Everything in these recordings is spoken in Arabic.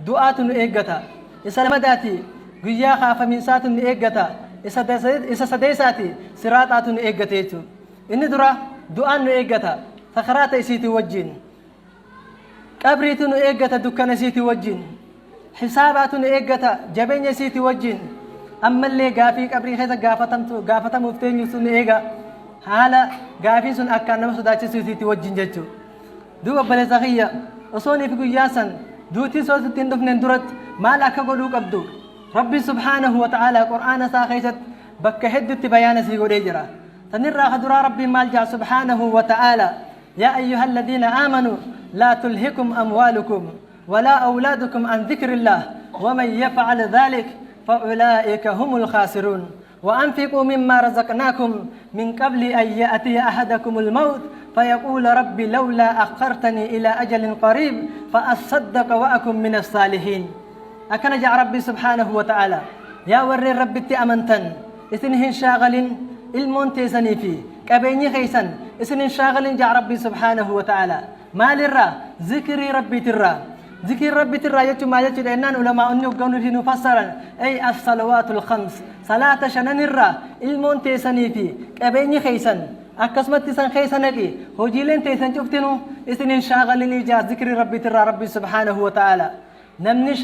دعاة إيجتا إسلام داتي قيا خاف من سات إيجتا إسا سديساتي سراتات إيجتيتو إني درا دعاء إيجتا ثخرات إسيتي وجين قبريت إيجتا دكان إسيتي وجين حسابات إيجتا جبين إسيتي وجين أما اللي قافي قبري خيزا قافتا مفتين يسون إيجا حالا قافي سن أكان نمسو داتي إسيتي وجين جتو دوبا بلزاقية أصوني في قياسا دوتي صوت تندف نندرت ما لك قلوك أبدو ربي سبحانه وتعالى قرآن ساخيست بك هدت بيانا سيقول إجرا تنرى خدرا ربي مالجا سبحانه وتعالى يا أيها الذين آمنوا لا تلهكم أموالكم ولا أولادكم عن ذكر الله ومن يفعل ذلك فأولئك هم الخاسرون وأنفقوا مما رزقناكم من قبل أن يأتي أحدكم الموت فيقول ربي لولا أخرتني إلى أجل قريب فأصدق وأكن من الصالحين أكن جاء ربي سبحانه وتعالى يا وري ربي تأمنتن إثنهن شاغل المنتسني فيه كبيني خيسن إثنهن شاغل جاء ربي سبحانه وتعالى ما للرا ذكري ربي ترى ذكر ربي ترى يجو ما يجو لأننا علماء يقولون في مفسرا أي الصلوات الخمس صلاة شنن الرا المنتسني فيه كبيني خيسن أكسمت تسان خيسنكي هجيلين تيسان شفتنو إثنين شاغلين جاء ذكر ربي ترى ربي سبحانه وتعالى نمني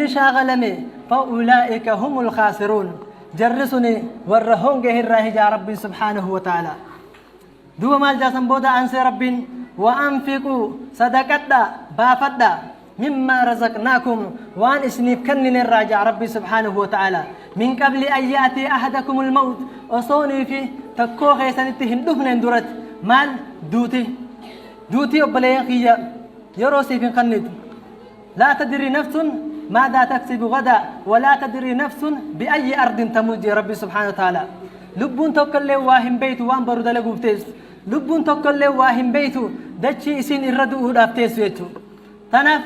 شاغلمي فأولئك هم الخاسرون جرسني ورهون جهر جاء ربي سبحانه وتعالى دو مال جاسم بودا أنسي ربي وأنفقوا صدقتا بافدا مما رزقناكم وان اسنيف كنن الراجع ربي سبحانه وتعالى من قبل أن يأتي أحدكم الموت أصوني في تكو خيسانتي هندوفن اندورت مال دوتي أبليقية يروسي في قند لا تدري نفس ماذا تكسب غدا ولا تدري نفس بأي أرض تموت يا ربي سبحانه وتعالى لبون توكل واهم بيت وان برد لغوفتيس لبون توكل واهم بيت دتشي اسين الردو دافتيس ويتو تنف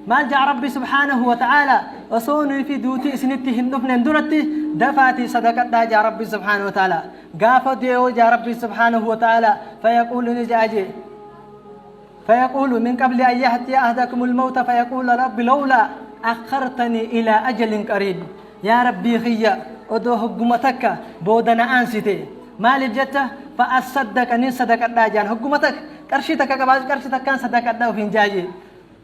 ما جاء ربي سبحانه وتعالى وصوني في دوتي اسنتي هندفن اندرتي دفاتي صدقت جاء ربي سبحانه وتعالى قافت يو جاء ربي سبحانه وتعالى فيقول نجاجي فيقول من قبل أن يأتي أحدكم الموت فيقول رب لولا أخرتني إلى أجل قريب يا ربي خيا أدو حكومتك بودنا أنسيتي مال الجتة فأصدق أن صدق الداجان حكومتك كرشتك كان صدق الداو في جاجي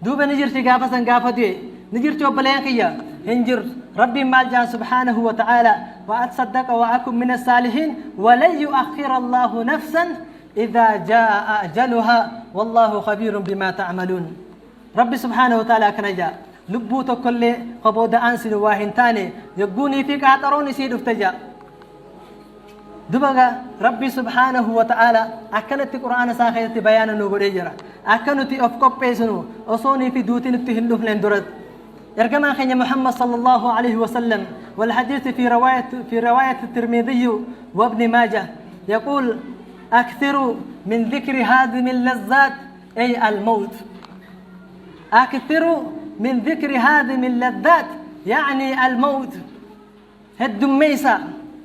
دوب نجرتي قافة قافتي نجرتي وبلين خيا هنجر ربي مالجان سبحانه وتعالى وأتصدق وأكن من الصالحين ولن يؤخر الله نفسا إذا جاء أجلها والله خبير بما تعملون ربي سبحانه وتعالى كنجا لبوتو كل قبود أنسل واهن تاني يقوني فيك عطروني سيد افتجا دبغا ربي سبحانه وتعالى أكنت القرآن ساخيت بيانا نقول إجرا أكنت أفكب بيسنو أصوني في دوتين التهندف لندرد يرجم خينا محمد صلى الله عليه وسلم والحديث في رواية الترمذي وابن ماجه يقول أكثروا من ذكر هذه اللذات أي الموت أكثروا من ذكر هذه اللذات يعني الموت هالدميسة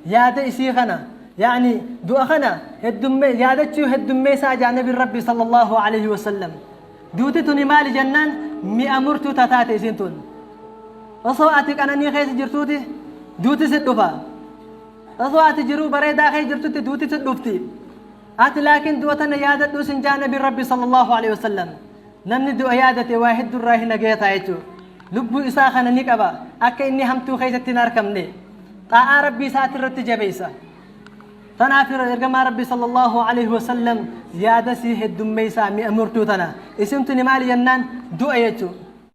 يا ديسيخنا يعني دوخنا يا دتشو هالدميسة جاء نبي ربي صلى الله عليه وسلم دوتتني مال جنان مي أمرتو تتاتي سنتون أصواتك أنا نيخيس جرتوتي دوتي ستوفا أصواتي جرو بريدا خي جرتوتي دوتي ستوفتي لكن دوتنا يادة دوسن جاء نبي ربي صلى الله عليه وسلم نمني دو عيادة واحد الراهي نجيت عيتو لبو إساخنا نكبا أكا إني همتو خيسة نار كمني طاعة ربي ساتر التجابيسة تنافر إرقام ربي صلى الله عليه وسلم زيادة سيه الدميسة مي أمرتو تنا اسمتني مالي ينان دو عيتو